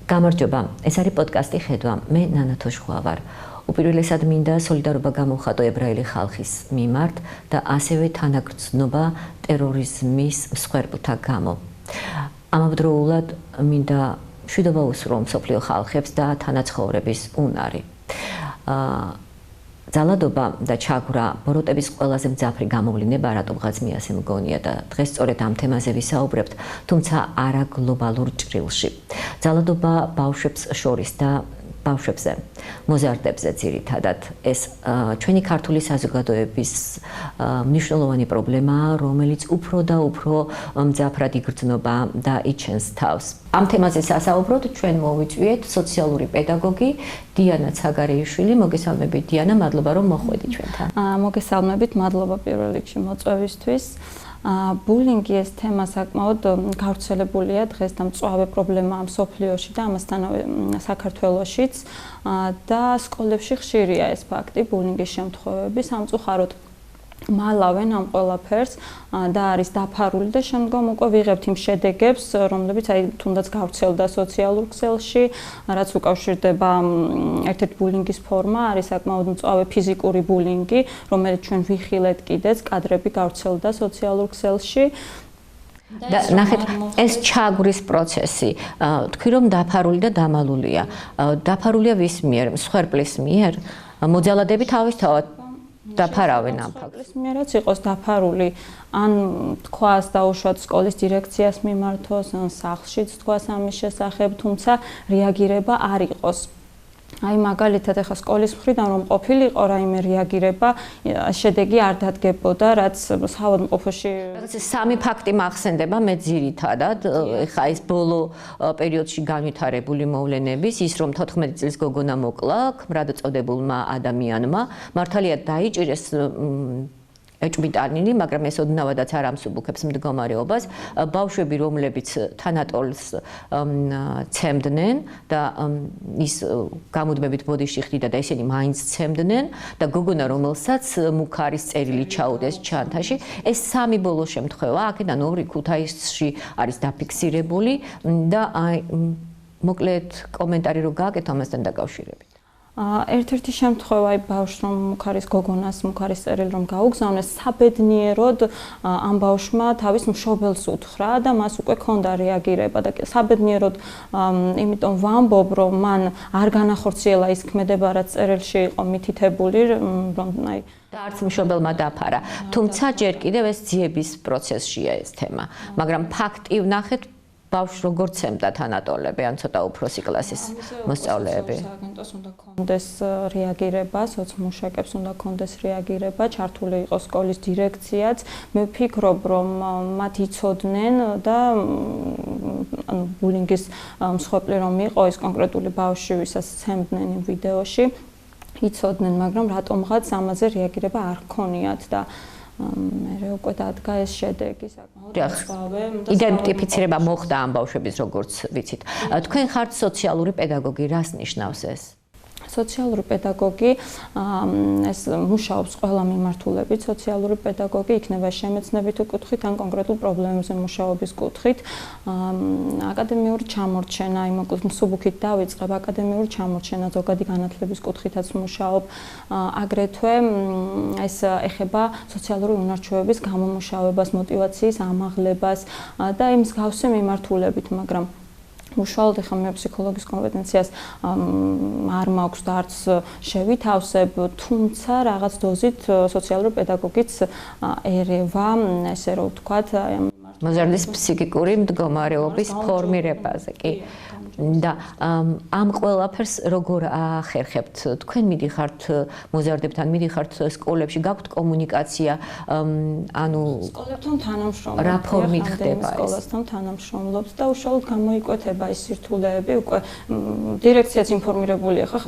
გამარჯობა, ეს არის პოდკასტი ხედვა. მე ნანა თოშხუა ვარ. უპირველესად მინდა სოლიდარობა გამოვხატო ებრაელი ხალხის მიმართ და ასევე თანაგრძნობა ტერორიზმის მსხვერპლთა გამო. ამავდროულად მინდა მშვიდობა უსურვო მსოფლიო ხალხებს და თანაცხოვრების უნარი. ძალადობა და ჩაგვრა ბოროტების ყველაზე მძაფრი გამოვლინება, რატომღაც მე ასე მგონია და დღეს სწორედ ამ თემაზე ვისაუბრებთ, თუმცა არა გლობალურ ჭრილში. ძალადობა ბავშვებს შორის და ბავშვებზე, მოზარდებზე ძირითადად ეს ჩვენი ქართული საზოგადოების მნიშვნელოვანი პრობლემაა, რომელიც უფრო და უფრო მძაფრად იგრძნობა და იჩენს თავს. ამ თემაზე სასაუბროდ ჩვენ მოვიწვიეთ სოციალური პედაგოგი დიანა ცაგარეიშვილი. მოგესალმებით დიანა, მადლობა რომ მოხვედი ჩვენთან. მოგესალმებით, მადლობა პირველ რიგში მოწვევისთვის. ბულინგი ეს თემა საკმაოდ გავრცელებულია დღეს და მწვავე პრობლემაა მსოფლიოში და ამასთანავე საქართველოშიც და სკოლებში ხშირია ეს ფაქტი, ბულინგის შემთხვევები. სამწუხაროდ მალავენ ამ ყველაფერს და არის დაფარული და შემდგომ უკვე ვიღებთ იმ შედეგებს, რომლებიც თუნდაც გავრცელდა სოციალურ ქსელში, რაც უკავშირდება ერთ-ერთი ბულინგის ფორმა არის საკმაოდ მწვავე ფიზიკური ბულინგი, რომელიც ჩვენ ვიხილეთ კიდეც, კადრები გავრცელდა სოციალურ ქსელში. და ნახეთ, ეს ჩაგვრის პროცესი, თქვი რომ დაფარული და დამალულია. დაფარულია ვის მიერ? მსხვერპლის მიერ? მოძალადები თავისთავად დაფარავენ ამ ფაქტს. მერაც იყოს დაფარული, ან თქვას დაუშვათ სკოლის დირექციას მიმართოს, ან სახლშიც თქვას ამის შესახებ, თუმცა რეაგირება არ იყოს. აი მაგალითად ახლა სკოლის მხრიდან რომ ყოფილიყო რაიმე რეაგირება, შედეგი არ დადგებოდა, რაც საავადმყოფოში სამი ფაქტი მახსენდება მე ძირითადად, ახლა ეს ბოლო პერიოდში განვითარებული მოვლენების, ის რომ 14 წლის გოგონა მოკლა ქმრად წოდებულმა ადამიანმა, მართალია დაიჭირეს ეჭვმიტანილი, მაგრამ ეს ოდნავადაც არ ამსუბუქებს მდგომარეობას. ბავშვები, რომლებიც თანატოლს ცემდნენ და ის გამუდმებით ბოდიში ხდიდა და ისინი მაინც ცემდნენ და გოგონა, რომელსაც მუქარის წერილი ჩაუდეს ჩანთაში, ეს სამი ბოლო შემთხვევა, აქედან ორი ქუთაისში არის დაფიქსირებული და მოკლედ კომენტარი რო გააკეთო ამასთან დაკავშირებით. ერთ-ერთი შემთხვევა ბავშვს რომ მუქარის გოგონას მუქარის წერილი რომ გაუგზავნეს, საბედნიეროდ ამ ბავშვმა თავის მშობელს უთხრა და მას უკვე ჰქონდა რეაგირება და საბედნიეროდ იმიტომ ვამბობ რომ მან არ განახორციელა ის ქმედება რაც წერილში იყო მითითებული რომ აი და არც მშობელმა დაფარა. თუმცა ჯერ კიდევ ეს ძიების პროცესშია ეს თემა, მაგრამ ფაქტი ვნახეთ ბავშვს როგორ ცემდა თანატოლები, ან ცოტა უფროსი კლასის მოსწავლეები. სააგენტოს უნდა ქონდეს რეაგირება, სოციმუშაკებს უნდა ქონდეს რეაგირება, ჩართული იყო სკოლის დირექციაც. მე ვფიქრობ, რომ მათ იცოდნენ და ბულინგის მსხვერპლი რომ იყო ეს კონკრეტული ბავშვი, ვისაც ცემდნენ იმ ვიდეოში, იცოდნენ, მაგრამ რატომღაც ამაზე რეაგირება არ ჰქონიათ და მე უკვე დადგა ეს შედეგი საკმაოდ მწვავე. იდენტიფიცირება მოხდა ამ ბავშვების, როგორც ვიცით. თქვენ ხართ სოციალური პედაგოგი, რას ნიშნავს ეს? სოციალური პედაგოგი ეს მუშაობს ყველა მიმართულებით. სოციალური პედაგოგი იქნება შემეცნებითი კუთხით ან კონკრეტულ პრობლემებზე მუშაობის კუთხით. აკადემიური ჩამორჩენა, მსუბუქით დავიწყებ, აკადემიური ჩამორჩენა, ზოგადი განათლების კუთხითაც მუშაობ. აგრეთვე ეს ეხება სოციალური უნარჩვევების გამომუშავებას, მოტივაციის ამაღლებას და იმ მსგავსი მიმართულებით, მაგრამ უშუალოდ ახლა მე ფსიქოლოგის კომპეტენციას არ მაქვს და არც შევითავსებ, თუმცა რაღაც დოზით სოციალური პედაგოგიც ერევა, ესე რომ ვთქვათ, მოზარდის ფსიქიკური მდგომარეობის ფორმირებაზე, კი. და ამ ყველაფერს როგორ ახერხებთ? თქვენ მიდიხართ მოზარდებთან, მიდიხართ სკოლებში, გაქვთ კომუნიკაცია, ანუ სკოლებთან თანამშრომლობთ. რა ფორმით ხდება ეს? სკოლასთან თანამშრომლობთ და უშუალოდ გამოიკვეთება ის სირთულეები, უკვე დირექციაც ინფორმირებულია ხა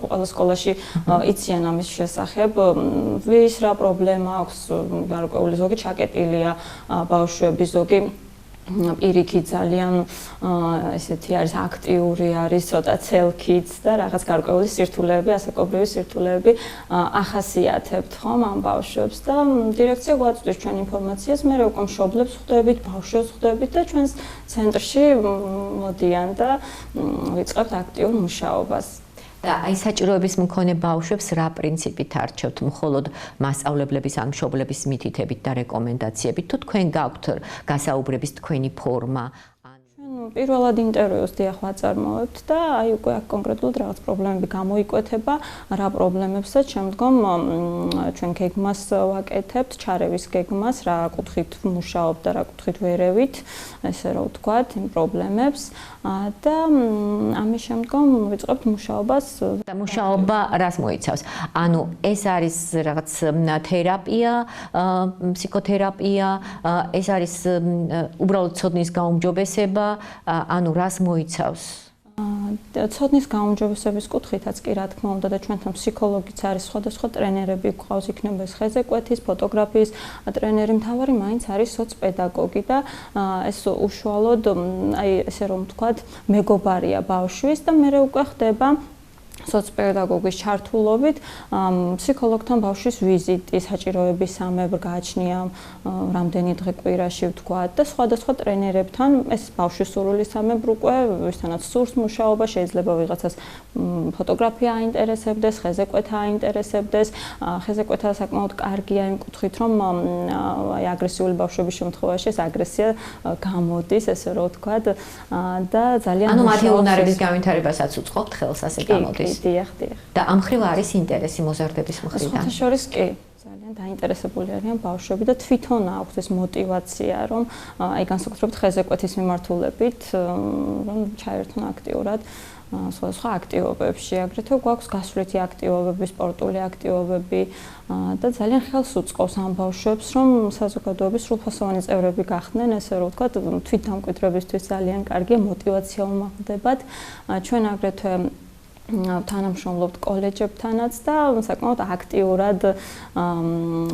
ყველა სკოლაში იციან ამის შესახებ, ვის რა პრობლემა აქვს, გარკვეული ზოგი ჩაკეტილია ბავშვები, ზოგი პირიქით ძალიან ესეთი არის აქტიური არის, ცოტა ცელქიც და რაღაც გარკვეული სირთულეები, ასაკობრივი სირთულეები ახასიათებთ ხომ ამ ბავშვებს და დირექცია გვაწვდის ჩვენ ინფორმაციას, მე უკვე მშობლებს ხვდებით, ბავშვებს ხვდებით და ჩვენს ცენტრში მოდიან და ვიწყებთ აქტიურ მუშაობას. და აი საჭიროების მქონე ბავშვებს რა პრინციპით არჩევთ? მხოლოდ მასწავლებლების ან მშობლების მითითებით და რეკომენდაციებით თუ თქვენ გაქვთ გასაუბრების თქვენი ფორმა? პირველად ინტერვიუს დიახ ვაწარმოებთ და აი უკვე აქ კონკრეტულად რაღაც პრობლემები გამოიკვეთება, რა პრობლემებსაც შემდგომ ჩვენ გეგმას ვაკეთებთ, ჩარევის გეგმას, რა კუთხით მუშაობთ და რა კუთხით ვერევით, ესე რომ ვთქვათ, იმ პრობლემებს და ამის შემდგომ ვიწყებთ მუშაობას. და მუშაობა რას მოიცავს? ანუ ეს არის რაღაც თერაპია, ფსიქოთერაპია, ეს არის უბრალოდ ცოდნის გაუმჯობესება, ანუ რას მოიცავს? ცოდნის გაუმჯობესების კუთხითაც კი რა თქმა უნდა და ჩვენთან ფსიქოლოგიც არის, სხვადასხვა ტრენერები გვყავს, იქნება ეს ხეზეკვეთის, ფოტოგრაფიის ტრენერი, მთავარი მაინც არის სოცპედაგოგი და ეს უშუალოდ აი ესე რომ ვთქვათ, მეგობარია ბავშვის და მე უკვე ხდება სოცპედაგოგის ჩართულობით ფსიქოლოგთან ბავშვის ვიზიტი, საჭიროების სამებრ გააჩნია რამდენი დღე კვირაში ვთქვათ და სხვადასხვა ტრენერებთან ეს ბავშვის სურვილის სამებრ უკვე ვისთანაც სურს მუშაობა, შეიძლება ვიღაცას ფოტოგრაფია აინტერესებდეს, ხეზეკვეთა აინტერესებდეს, ხეზეკვეთა საკმაოდ კარგია იმ კუთხით, რომ აი აგრესიული ბავშვების შემთხვევაში ეს აგრესია გამოდის, ესე რომ ვთქვათ და ძალიან ანუ მათი უნარების განვითარებასაც უწყობთ ხელს, ასე გამოდის. დიახ. და ამ ხრივ არის ინტერესი მოზარდების მხრიდან. სხვათა შორის კი, ძალიან დაინტერესებული არიან ბავშვები და თვითონ აქვს ეს мотиваცია, რომ აი განსაკუთრებით ხეზეკვეთის მიმართულებით, რომ ჩაერთონ აქტიურად სხვადასხვა აქტივობებში. აგრეთვე გვაქვს გასვლითი აქტივობები, სპორტული აქტივობები და ძალიან ხელს უწყობს ამ ბავშვებს, რომ საზოგადოების სრულფასოვანი წევრები გახდნენ, ესე რომ ვთქვათ, თვითდამკვიდრებისთვის ძალიან კარგია, мотиваცია უმაღლდებათ. ჩვენ აგრეთვე თანამშრომლობთ კოლეჯებთანაც და საკმაოდ აქტიურად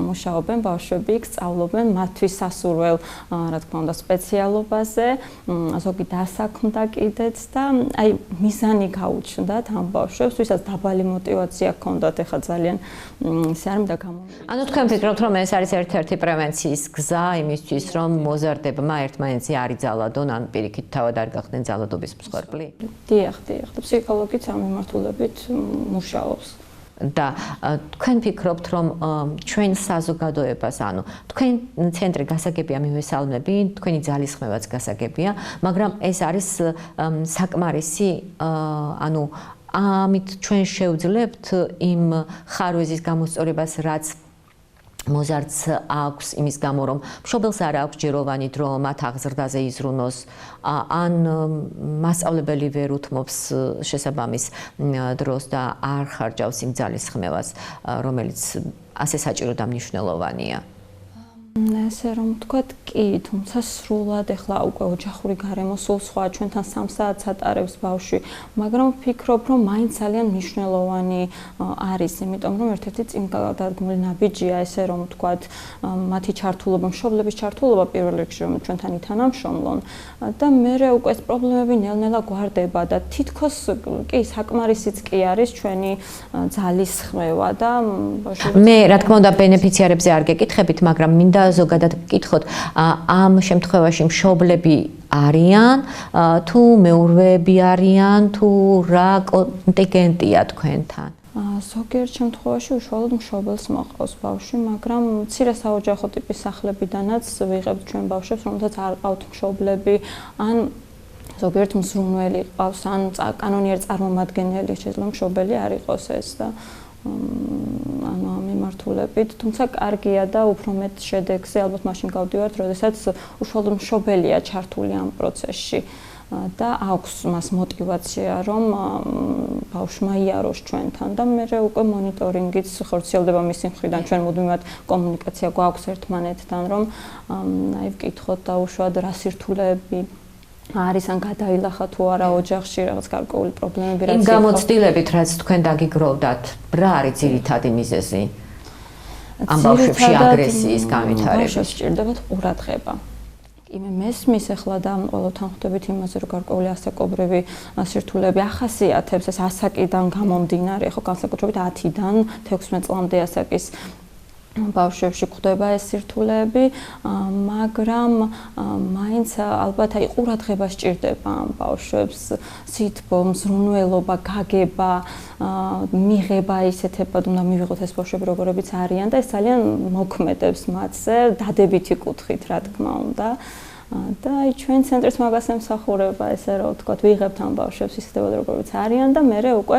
მუშაობენ ბავშვები, სწავლობენ მათთვის სასურველ, რა თქმა უნდა, სპეციალობაზე, ზოგი დასაქმდა კიდეც და აი მიზანი გაუჩნდათ ამ ბავშვებს, ვისაც დაბალი мотиваცია ჰქონდათ, ეხლა ძალიან ისე არ მინდა გამომიყვანოს. ანუ თქვენ ფიქრობთ, რომ ეს არის ერთ-ერთი პრევენციის გზა იმისთვის, რომ მოზარდებმა ერთმანეთზე არ იძალადონ, ან პირიქით თავად არ გახდნენ ძალადობის მსხვერპლი? დიახ. და ფსიქოლოგიც ამ მიმართულებით მუშაობს. და თქვენ ფიქრობთ, რომ ჩვენ საზოგადოებას, ანუ თქვენ ცენტრი გასაგებია მივესალმები, თქვენი ძალისხმევაც გასაგებია, მაგრამ ეს არის საკმარისი, ანუ ამით ჩვენ შევძლებთ იმ ხარვეზის გამოსწორებას, რაც მოზარდს აქვს იმის გამო, რომ მშობელს არ აქვს ჯეროვანი დრო მათ აღზრდაზე იზრუნოს, ან მასწავლებელი ვერ უთმობს შესაბამის დროს და არ ხარჯავს იმ ძალისხმევას, რომელიც ასე საჭირო და მნიშვნელოვანია. ესე რომ ვთქვათ, კი, თუმცა სრულად ეხლა უკვე ოჯახური გარემო სულ სხვა, ჩვენთან 3 საათს ატარებს ბავშვი, მაგრამ ვფიქრობ, რომ მაინც ძალიან მნიშვნელოვანი არის, იმიტომ რომ ერთ-ერთი წინ გადადგმული ნაბიჯია, ესე რომ ვთქვათ, მათი ჩართულობა, მშობლების ჩართულობა პირველ რიგში, რომ ჩვენთან ითანამშრომლონ და მერე უკვე ეს პრობლემები ნელ-ნელა გვარდება და თითქოს კი საკმარისიც კი არის ჩვენი ძალისხმევა და მე რა თქმა უნდა ბენეფიციარებზე არ გეკითხებით, მაგრამ მინდა ზოგადად გკითხოთ, ამ შემთხვევაში მშობლები არიან, თუ მეურვეები არიან, თუ რა კონტინგენტია თქვენთან? ზოგიერთ შემთხვევაში უშუალოდ მშობელს მოყავს ბავშვი, მაგრამ მცირე საოჯახო ტიპის სახლებიდანაც ვიღებთ ჩვენ ბავშვებს, რომელთაც არ ყავთ მშობლები, ან ზოგიერთ მზრუნველი ყავს, ან კანონიერ წარმომადგენელი, შეიძლება მშობელი არ იყოს ეს და ანუ ამ მიმართულებით, თუმცა კარგია და უფრო მეტ შედეგზე ალბათ მაშინ გავდივართ, როდესაც უშუალოდ მშობელია ჩართული ამ პროცესში და აქვს მას мотиваცია, რომ ბავშვმა იაროს ჩვენთან და მე უკვე მონიტორინგიც ხორციელდება მისი მხრიდან, ჩვენ მუდმივად კომუნიკაცია გვაქვს ერთმანეთთან, რომ აი ვკითხოთ და უშუალოდ რა სირთულეები არის ან გადაილახა თუ არა ოჯახში რაღაც გარკვეული პრობლემები რაც იმ გამოცდილებით რაც თქვენ დაგიგროვდათ, რა არის ძირითადი მიზეზი ამ ბავშვებში აგრესიის განვითარების? სჭირდებათ ყურადღება. კი მე მესმის ახლა და ყოველთან ხვდებით იმაზე რომ გარკვეული ასაკობრივი სირთულეები ახასიათებს ეს ასაკიდან გამომდინარე ხო განსაკუთრებით 10-დან 16 წლამდე ასაკის ბავშვებში გვხვდება ეს სირთულეები, მაგრამ მაინც ალბათ აი ყურადღება სჭირდება ამ ბავშვებს, სითბო, მზრუნველობა, გაგება, მიღება ისეთებად უნდა მივიღოთ ეს ბავშვები როგორებიც არიან და ეს ძალიან მოქმედებს მათზე დადებითი კუთხით, რა თქმა უნდა. და აი ჩვენ ცენტრის მაგას ემსახურება, ესე რომ ვთქვათ, ვიღებთ ამ ბავშვებს ისეთებად როგორებიც არიან და მე უკვე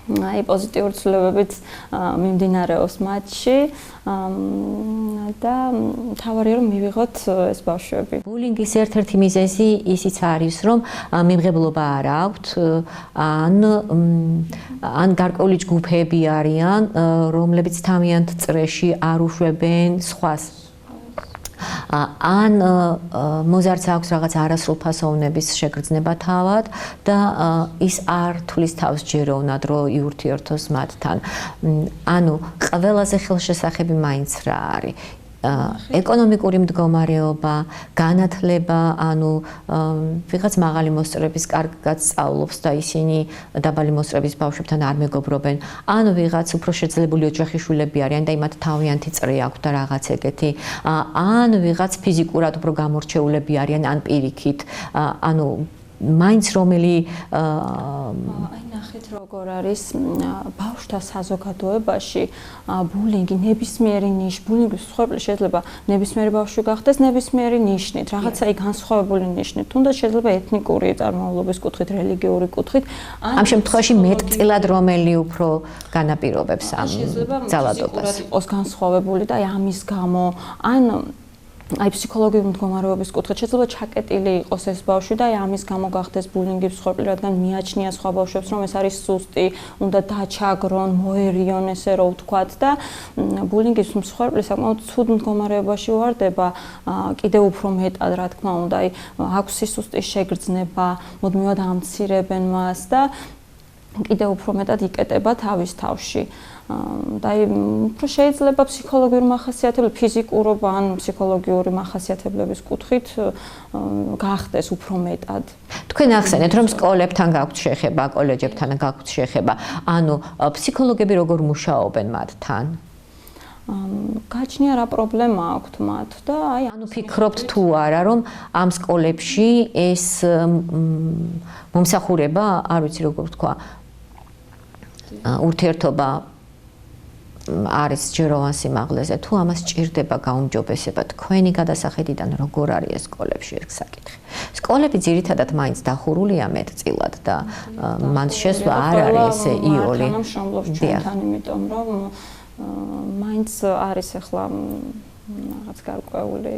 აი პოზიტიური ცვლილებებით მიმდინარეობს მათში და თავარია რომ მივიღოთ ეს ბავშვები. ბულინგის ერთ-ერთი მიზეზი ისიც არის, რომ მიმღებლობა არ აქვთ, ან გარკვეული ჯგუფები არიან, რომლებიც თავიანთ წრეში არ უშვებენ სხვას. ან მოზარდს აქვს რაღაც არასრულფასოვნების შეგრძნება თავად და ის არ თulis თავს ჯეროვნად რომ იურთიერთოს მათთან. ანუ ყველაზე ხელშესახები მაინც რა არის? ეკონომიკური მდგომარეობა, განათლება, ანუ ვიღაც მაღალი მოსწრების კარგად სწავლობს და ისინი დაბალი მოსწრების ბავშვებთან არ მეგობრობენ, ან ვიღაც უფრო შეძლებული ოჯახის შვილები არიან და იმათ თავიანთი წრე აქვს და რაღაც ეგეთი, ან ვიღაც ფიზიკურად უფრო გამორჩეულები არიან, ან პირიქით, ანუ მაინც რომელი აი ნახეთ როგორ არის ბავშვთა საზოგადოებაში ბულინგი ნებისმიერი ნიშნი, ბულინგის მსხვერპლი შეიძლება ნებისმიერი ბავშვი გახდეს ნებისმიერი ნიშნით, რაღაცა იქ განსხვავებული ნიშნით, თუნდაც შეიძლება ეთნიკური წარმომავლობის კუთხით, რელიგიური კუთხით. ამ შემთხვევაში მეტწილად რომელი უფრო განაპირობებს ამ ძალადობას. იყოს განსხვავებული და აი ამის გამო ან აი ფსიქოლოგიური მდგომარეობის კუთხით შეიძლება ჩაკეტილი იყოს ეს ბავშვი და აი ამის გამო გახდეს ბულინგის მსხვერპლი, რადგან მიაჩნია სხვა ბავშვებს, რომ ეს არის სუსტი, უნდა დაჩაგრონ, მოერიონ, ესე რომ ვთქვათ და ბულინგის მსხვერპლი საკმაოდ ცუდ მდგომარეობაში ვარდება, კიდევ უფრო მეტად, რა თქმა უნდა, აი აქვს სისუსტის შეგრძნება, მუდმივად ამცირებენ მას და კიდევ უფრო მეტად იკეტება თავის თავში. და აი უფრო შეიძლება ფსიქოლოგიური მახასიათებლები, ფიზიკურობა ან ფსიქოლოგიური მახასიათებლების კუთხით გახდეს უფრო მეტად. თქვენ ახსენეთ, რომ სკოლებთან გაქვთ შეხება, კოლეჯებთან გაქვთ შეხება, ანუ ფსიქოლოგები როგორ მუშაობენ მათთან? გაჩნია რა პრობლემა აქვთ მათ და აი ანუ ფიქრობთ თუ არა, რომ ამ სკოლებში ეს მომსახურება, არ ვიცი როგორ ვთქვა, ურთიერთობა არის ჯეროვან სიმაღლეზე, თუ ამას სჭირდება გაუმჯობესება თქვენი გადასახედიდან როგორ არის ეს სკოლებში ეს საკითხი. სკოლები ძირითადად მაინც დახურულია მეტწილად და მან შესვლა არ არის ესე იოლი. თანამშრომლობს ჩვენთან, იმიტომ რომ მაინც არის ახლა რაღაც გარკვეული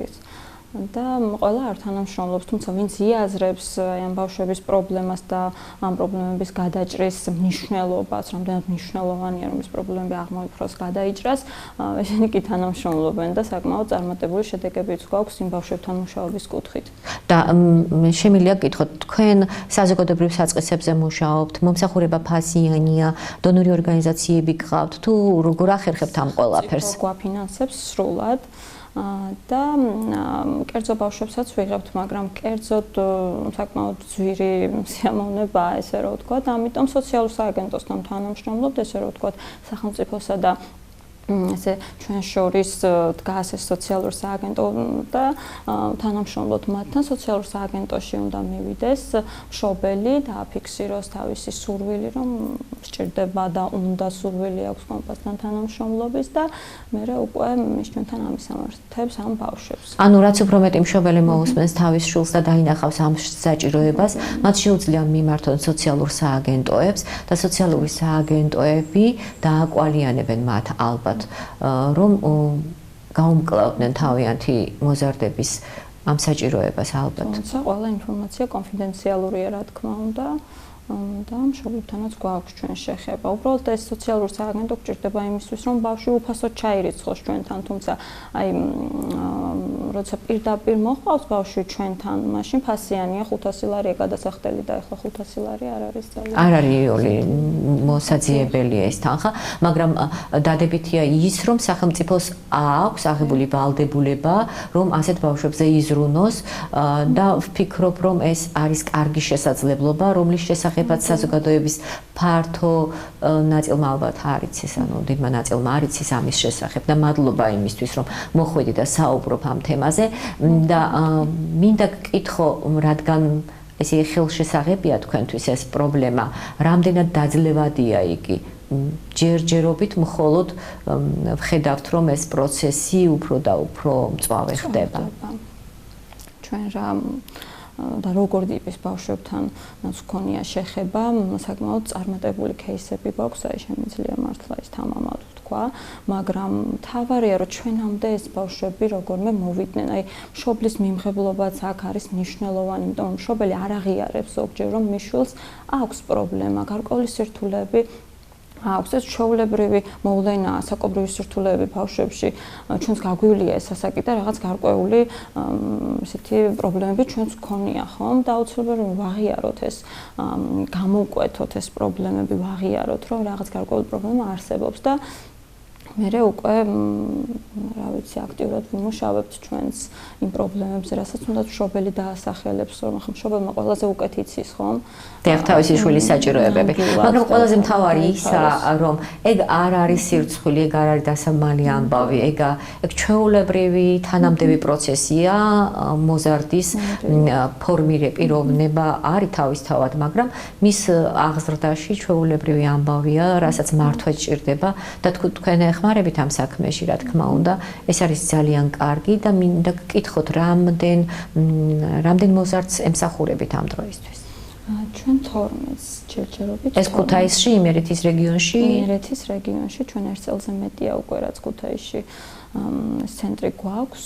და ყველა არ თანამშრომლობს, თუმცა ვინც იაზრებს ამ ბავშვების პრობლემას და ამ პრობლემების გადაჭრის მნიშვნელობას, რამდენად მნიშვნელოვანია რომ ეს პრობლემები აღმოიფროს, გადაიჭრას, ესენი კი თანამშრომლობენ და საკმაოდ წარმატებული შედეგებიც გვაქვს იმ ბავშვებთან მუშაობის კუთხით. და შემიძლია გითხოთ, თქვენ საზოგადოებრივ საწყისებზე მუშაობთ, მომსახურება ფასიანია, დონორი ორგანიზაციები გყავთ, თუ როგორ ახერხებთ ამ ყველაფერს? გვაფინანსებს სრულად. და კერძო ბავშვებსაც ვიღებთ, მაგრამ კერძოდ საკმაოდ ძვირი სიამოვნებაა, ესე რომ ვთქვათ, ამიტომ სოციალურ სააგენტოსთან თანამშრომლობთ, ესე რომ ვთქვათ, სახელმწიფოსა და ესე ჩვენ შორის დგას ეს სოციალურ სააგენტო და თანამშრომლობთ მათთან. სოციალურ სააგენტოში უნდა მივიდეს მშობელი და აფიქსიროს თავისი სურვილი, რომ სჭირდება და უნდა სურვილი აქვს კომპასთან თანამშრომლობის და მერე უკვე ჩვენთან ამისამართებს ამ ბავშვებს. ანუ რაც უფრო მეტი მშობელი მოусმენს თავის შვილს და დაინახავს ამ საჭიროებას, მათ შეუძლია მიმართონ სოციალურ სააგენტოებს და სოციალური სააგენტოები დააკვალიანებენ მათ ალბათ რომ გაუმკლავდნენ თავიანთი მოზარდების ამ საჭიროებას ალბათ. თუმცა ყველა ინფორმაცია კონფიდენციალურია, რა თქმა უნდა. და მშობლებთანაც გვაქვს ჩვენ შეხება. უბრალოდ ეს სოციალური სააგენტო გჭირდება იმისთვის, რომ ბავშვი უფასოდ ჩაირიცხოს ჩვენთან, თუმცა აი როცა პირდაპირ მოხავს ბავშვი ჩვენთან, მაშინ ფასიანია 500 ლარია გადასახდელი და ახლა 500 ლარი არ არის ძალიან. არ არის იული მოსაძიებელია ეს თანხა, მაგრამ დადებითია ის, რომ სახელმწიფოს აქვს აღებული ვალდებულება, რომ ასეთ ბავშვებზე იზრუნოს და ვფიქრობ, რომ ეს არის კარგი შესაძლებლობა, რომლის შესახებაც საზოგადოების ფართო ნაწილმა ალბათ არ იცის, ანუ დიდმა ნაწილმა არ იცის ამის შესახებ და მადლობა იმისთვის, რომ მოხვედი და საუბრობ ამ თემაზე და მინდა გკითხო, რადგან ესე ხელშესაღებია თქვენთვის ეს პრობლემა, რამდენად დაძლევადია იგი? ჯერჯერობით მხოლოდ ვხედავთ, რომ ეს პროცესი უფრო და უფრო მწვავე ხდება. ჩვენ რა და როგორ ტიპის ბავშვებთან გვქონია შეხება, საკმაოდ წარმატებული кейსები გვაქვს, აი შემიძლია მართლა ის თამამად ვთქვა, მაგრამ თავარია რომ ჩვენამდე ეს ბავშვები როგორმე მოვიდნენ, აი მშობლის მიმღებლობაც აქ არის მნიშვნელოვანი, იმიტომ რომ მშობელი არ აღიარებს ზოგჯერ რომ მიშვილს აქვს პრობლემა, გარკვეული სირთულეები აქვს ეს ჩვეულებრივი მოვლენაა, საკობრივი სირთულეები ბავშვებში ჩვენს გაგვივლია ეს ასაკი და რაღაც გარკვეული ესეთი პრობლემები ჩვენს გქონია, ხომ? და აუცილებლად ვაღიაროთ ეს, გამოვკვეთოთ ეს პრობლემები, ვაღიაროთ, რომ რაღაც გარკვეული პრობლემა არსებობს და მერე უკვე რა ვიცი, აქტიურად ვიმუშავებთ ჩვენს იმ პრობლემებზე, რასაც უნდა მშობელი დაასახელებს, რომ ახლა მშობელმა ყველაზე უკეთ იცის, ხომ? დიახ, თავისი შვილის საჭიროებები. მაგრამ ყველაზე მთავარი ისაა, რომ ეგ არ არის სირცხვილი, ეგ არ არის დასამალი ამბავი, ეგ ჩვეულებრივი თანამდები პროცესია, მოზარდის ფორმირება არის თავისთავად, მაგრამ მის აღზრდაში ჩვეულებრივი ამბავია, რასაც მართვა სჭირდება და თქვენ ეხმარებით ამ საქმეში, რა თქმა უნდა, ეს არის ძალიან კარგი და მინდა გკითხოთ, რამდენ მოზარდს ემსახურებით ამ დროისთვის? ჩვენ 12-ს ჯერჯერობით. ეს ქუთაისში, იმერეთის რეგიონში? იმერეთის რეგიონში, ჩვენ ერთ წელზე მეტია უკვე რაც ქუთაისში ეს ცენტრი გვაქვს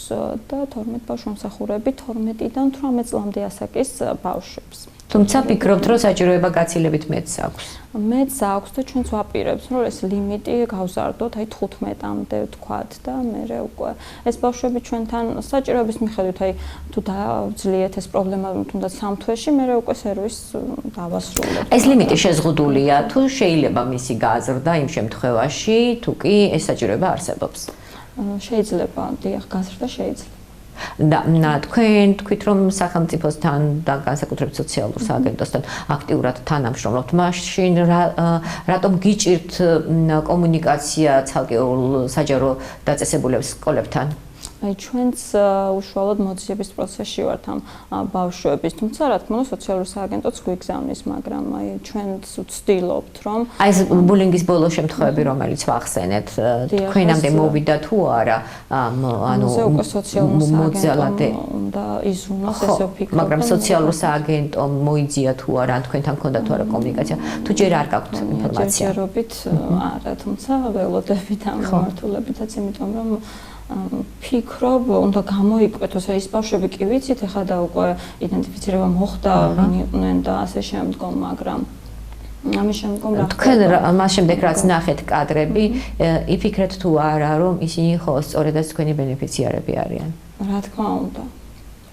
და 12 ბავშვს ვემსახურებით 12-დან 18 წლამდე ასაკის ბავშვებს. თუმცა ფიქრობთ, რომ საჭიროება გაცილებით მეც აქვს. მეც აქვს და ჩვენც ვაპირებთ, რომ ეს ლიმიტი გავზარდოთ, აი 15-მდე ვთქვათ და მერე უკვე ეს ბავშვები ჩვენთან საჭიროების მიხედვით, აი თუ დავძლიეთ ეს პრობლემა თუნდაც 3 თვეში, მერე უკვე სერვისს დავასრულებთ. ეს ლიმიტი შეზღუდულია, თუ შეიძლება მისი გაზრდა იმ შემთხვევაში, თუ კი ეს საჭიროება არსებობს. შეიძლება, დიახ, გაზრდა შეიძლება. და თქვენ თქვით, რომ სახელმწიფოსთან და განსაკუთრებით სოციალურ სააგენტოსთან აქტიურად თანამშრომლობთ. მაშინ რატომ გიჭირთ კომუნიკაცია ცალკეულ საჯარო დაწესებულებს სკოლებთან? აი ჩვენც უშუალოდ მოძიების პროცესში ვართ ამ ბავშვების, თუმცა რა თქმა უნდა სოციალურ სააგენტოც გვიგზავნის, მაგრამ აი ჩვენც ვცდილობთ, რომ აი ეს ბულინგის ბოლო შემთხვევები, რომელიც ვახსენეთ, თქვენამდე მოვიდა თუ არა, ანუ ზე უკვე სოციალურ სააგენტომ და იზრუნოს ესე ვფიქრობ. მაგრამ სოციალურ სააგენტომ მოიძია თუ არა, ან თქვენთან ქონდა თუ არა კომუნიკაცია, თუ ჯერ არ გაქვთ ინფორმაცია? ჯერჯერობით არა, თუმცა ველოდებით ამ მიმართულებითაც, იმიტომ რომ ფიქრობ, უნდა გამოიკვეთოს ეს ბავშვები კი ვიცით, ეხლა და უკვე იდენტიფიცირება მოხდა, ვინ იყვნენ და ასე შემდგომ, მაგრამ ამის შემდგომ რა თქვენ მას შემდეგ რაც ნახეთ კადრები, იფიქრეთ თუ არა, რომ ისინი ხო სწორედაც თქვენი ბენეფიციარები არიან? რა თქმა უნდა.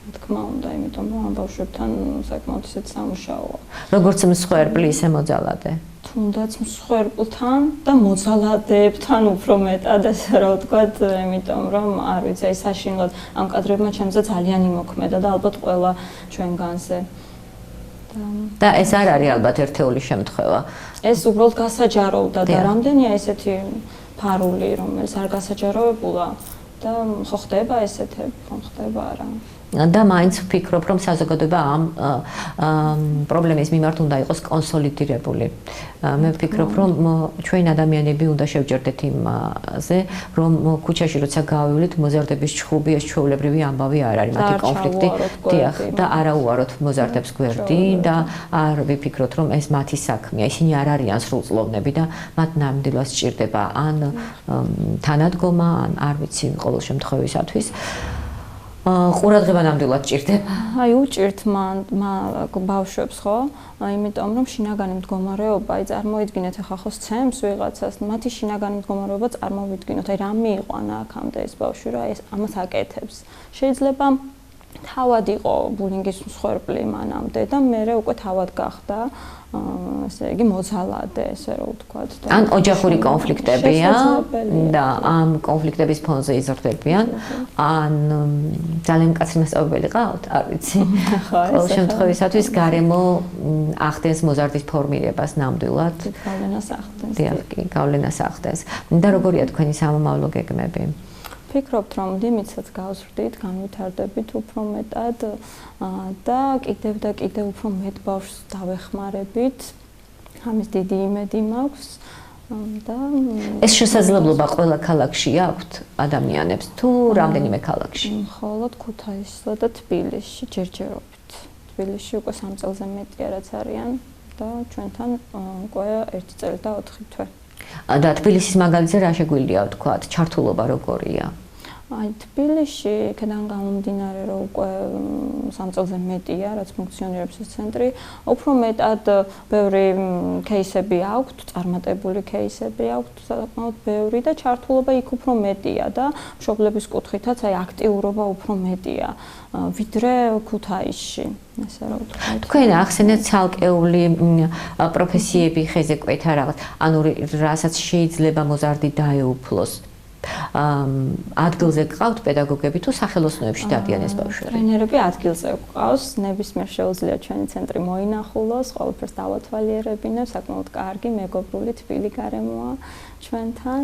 რა თქმა უნდა, იმიტომ რომ ამ ბავშვებთან საკმაოდ ისეთ სამუშაოა. როგორც მსხვერპლი, ისე მოძალადე. თუნდაც მსხვერპლთან და მოძალადებთან უფრო მეტად, ასე რა ვთქვათ, იმიტომ რომ არ ვიცი, აი საშინლად ამ კადრებმა ჩემზე ძალიან იმოქმედა და ალბათ ყველა ჩვენგანზე. და ეს არ არის ალბათ ერთეული შემთხვევა. ეს უბრალოდ გასაჯაროვდა და რამდენია ესეთი ფარული, რომელიც არ გასაჯაროვებულა და ხო ხდება ესეთები, ხო ხდება არა. და მაინც ვფიქრობ, რომ საზოგადოება ამ პრობლემის მიმართ უნდა იყოს კონსოლიდირებული. მე ვფიქრობ, რომ ჩვენ ადამიანები უნდა შევჯერდეთ იმაზე, რომ ქუჩაში როცა გავივლით, მოზარდების ჩხუბი ეს ჩვეულებრივი ამბავი არ არის, მათი კონფლიქტი, დიახ, და არაუაროთ მოზარდებს გვერდი და არ ვიფიქროთ, რომ ეს მათი საქმეა. ისინი არ არიან სრულწლოვნები და მათ ნამდვილად სჭირდება ან თანადგომა, ან არ ვიცი, ყოველ შემთხვევისათვის. ყურადღება ნამდვილად ჭირდება. აი უჭირთ მან ბავშვებს ხო? იმიტომ რომ შინაგანი მდგომარეობა, აი წარმოიდგინეთ ახლა ხო სცემს ვიღაცას, მათი შინაგანი მდგომარეობა წარმოვიდგინოთ, აი რა მიიყვანა აქამდე ეს ბავშვი რა ეს ამას აკეთებს. შეიძლება თავად იყო ბულინგის მსხვერპლი მანამდე და მერე უკვე თავად გახდა ესე იგი მოძალადე, ესე რომ ვთქვათ და ან ოჯახური კონფლიქტებია და ამ კონფლიქტების ფონზე იზრდებიან, ან ძალიან მკაცრი მასწავლებელი ყავთ, არ ვიცი. ყოველ შემთხვევისათვის გარემო ახდენს მოზარდის ფორმირებას ნამდვილად. გავლენას ახდენს. დიახ, გავლენას ახდენს. და როგორია თქვენი სამომავლო გეგმები? ვფიქრობთ, რომ limits-ს გავსვდით, განვითარდებით უფრო მეტად და კიდევ უფრო მეტ ბავშვს დავეხმარებით. ამის დიდი იმედი მაქვს და ეს შესაძლებლობა ყველა ქალაქში აქვთ ადამიანებს თუ რამდენიმე ქალაქში? მხოლოდ ქუთაისსა და თბილისში ჯერჯერობით. თბილისში უკვე 3 წელზე მეტია რაც არიან და ჩვენთან უკვე 1 წელი და 4 თვე. და თბილისის მაგალითზე რა შეგვიძლია ვთქვათ, ჩართულობა როგორია? აი თბილისში იქიდან გამომდინარე რომ უკვე 3 წელზე მეტია რაც ფუნქციონირებს ეს ცენტრი, უფრო მეტად ბევრი кейსები აქვთ, წარმატებული кейსები აქვთ, საკმაოდ ბევრი და ჩართულობა იქ უფრო მეტია და მშობლების კუთხითაც აი აქტიურობა უფრო მეტია ვიდრე ქუთაისში, ესე რომ ვთქვათ. თქვენ ახსენეთ ცალკეული პროფესიები ხეზე კვეთა რაღაც, ანუ რასაც შეიძლება მოზარდი დაეუფლოს. ადგილზე გყავთ პედაგოგები თუ სახელოსნოებში დადიან ეს ბავშვები? ტრენერები ადგილზე გყავს, ნებისმიერ შეუძლია ჩვენი ცენტრი მოინახულოს, ყოველფერს დავათვალიერებინებ, საკმაოდ კარგი, მეგობრული, თბილი გარემოა ჩვენთან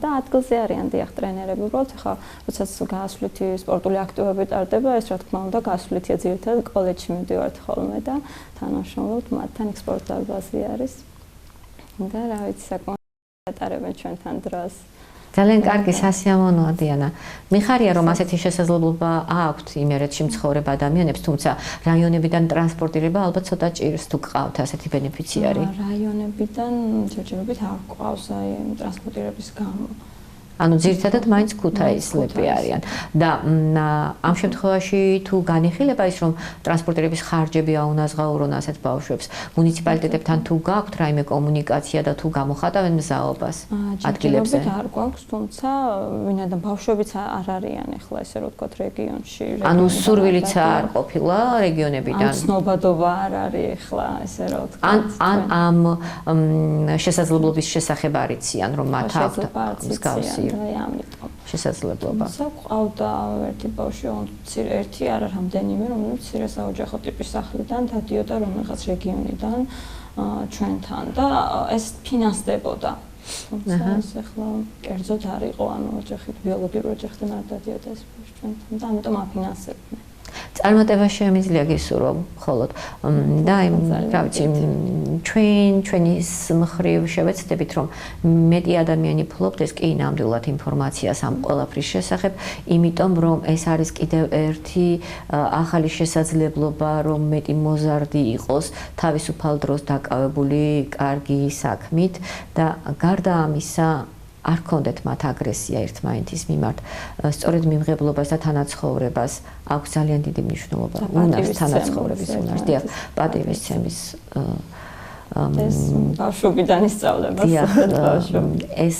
და ადგილზე არიან დიახ ტრენერები. უბრალოდ ახლა როდესაც გასვლითი სპორტული აქტივობები ტარდება, ეს რა თქმა უნდა გასვლითია ძირითადად კოლეჯში მივდივართ ხოლმე და თანამშრომლობთ მათთან, იქ სპორტ დარბაზი არის. და რა ვიცი, საკმაოდ ატარებენ ჩვენთან დროს. ძალიან კარგი სასიამოვნოა დიანა. მიხარია რომ ასეთი შესაძლებლობა აქვთ იმერეთში მცხოვრებ ადამიანებს, თუმცა რაიონებიდან ტრანსპორტირება ალბათ ცოტა ჭირს თუ გყავთ ასეთი ბენეფიციარი. რაიონებიდან ჯერჯერობით არ გყავს აი ტრანსპორტირების გამო. ანუ ძირითადად მაინც ქუთაისლები არიან და ამ შემთხვევაში თუ განიხილება ის რომ ტრანსპორტირების ხარჯები აუნაზღაურონ ასეთ ბავშვებს, მუნიციპალიტეტებთან თუ გაქვთ რაიმე კომუნიკაცია და თუ გამოხატავენ მზაობას ადგილებზე? არ გვაქვს, თუმცა ვინაიდან ბავშვებიც არ არიან ახლა ესე რომ ვთქვათ რეგიონში. ანუ სურვილიც არ ყოფილა რეგიონებიდან. ან ცნობადობა არ არის ახლა ესე რომ ვთქვათ. ან ამ შესაძლებლობის შესახებ არ იციან რომ მათ აქვთ მსგავსი ამიტომ შესაძლებლობა. საყავდა ერთი ბავშვი, ერთი არა რამდენიმე, რომელიც მცირე საოჯახო ტიპის სახლიდან დადიოდა რომელიღაც რეგიონიდან ჩვენთან და ეს ფინანსდებოდა. თუმცა ეს ახლა კერძოდ არ იყო, ანუ ოჯახით, ბიოლოგიური ოჯახიდან არ დადიოდა ეს ბავშვი ჩვენთან და ამიტომ აფინანსებდნენ. წარმატება შემიძლია გისურვო მხოლოდ და რა ვიცი ჩვენის მხრივ შევეცდებით რომ მეტი ადამიანი ფლობდეს კი ნამდვილად ინფორმაციას ამ ყველაფრის შესახებ, იმიტომ რომ ეს არის კიდევ ერთი ახალი შესაძლებლობა რომ მეტი მოზარდი იყოს თავისუფალ დროს დაკავებული კარგი საქმით და გარდა ამისა არ ქონდეთ მათ აგრესია ერთმანეთის მიმართ, სწორედ მიმღებლობას და თანაცხოვრებას აქვს ძალიან დიდი მნიშვნელობა. უნარს თანაცხოვრების უნარს, დიახ, პატივისცემის ეს ბავშვობიდან ისწავლება. ეს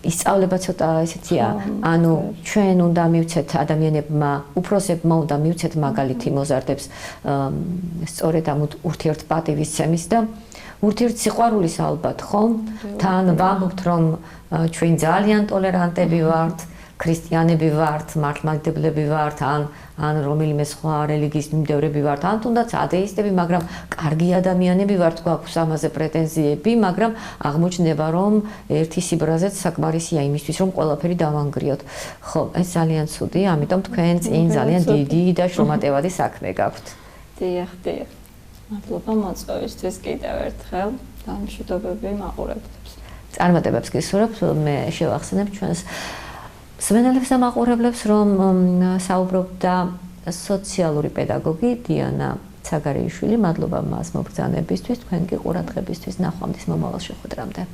ისწავლება ცოტა ესეთია, ანუ ჩვენ უნდა მივცეთ ადამიანებმა, უფროსებმა უნდა მივცეთ მაგალითი მოზარდებს სწორედ ამ ურთიერთპატივისცემის და ურთიერთსიყვარულის ალბათ, ხომ? თან ვამბობთ, რომ ჩვენ ძალიან ტოლერანტები ვართ, ქრისტიანები ვართ, მართლმადიდებლები ვართ, ან რომელიმე სხვა რელიგიის მიმდევრები ვართ, ან თუნდაც ათეისტები, მაგრამ კარგი ადამიანები ვართ, გვაქვს ამაზე პრეტენზიები, მაგრამ აღმოჩნდება, რომ ერთი სიბრაზეც საკმარისია იმისთვის, რომ ყველაფერი დავანგრიოთ. ხო, ეს ძალიან ცუდი, ამიტომ თქვენ წინ ძალიან დიდი და შრომატევადი საქმე გაქვთ. დიახ. მადლობა მოწვევისთვის კიდევ ერთხელ და მშვიდობები მაყურებლებს. წარმატებებს გისურვებთ, მე შევახსენებ ჩვენს მსმენელებს და მაყურებლებს, რომ საუბრობდა სოციალური პედაგოგი დიანა ცაგარეიშვილი. მადლობა მას მობრძანებისთვის, თქვენ კი ყურადღებისთვის. ნახვამდის მომავალ შეხვედრამდე.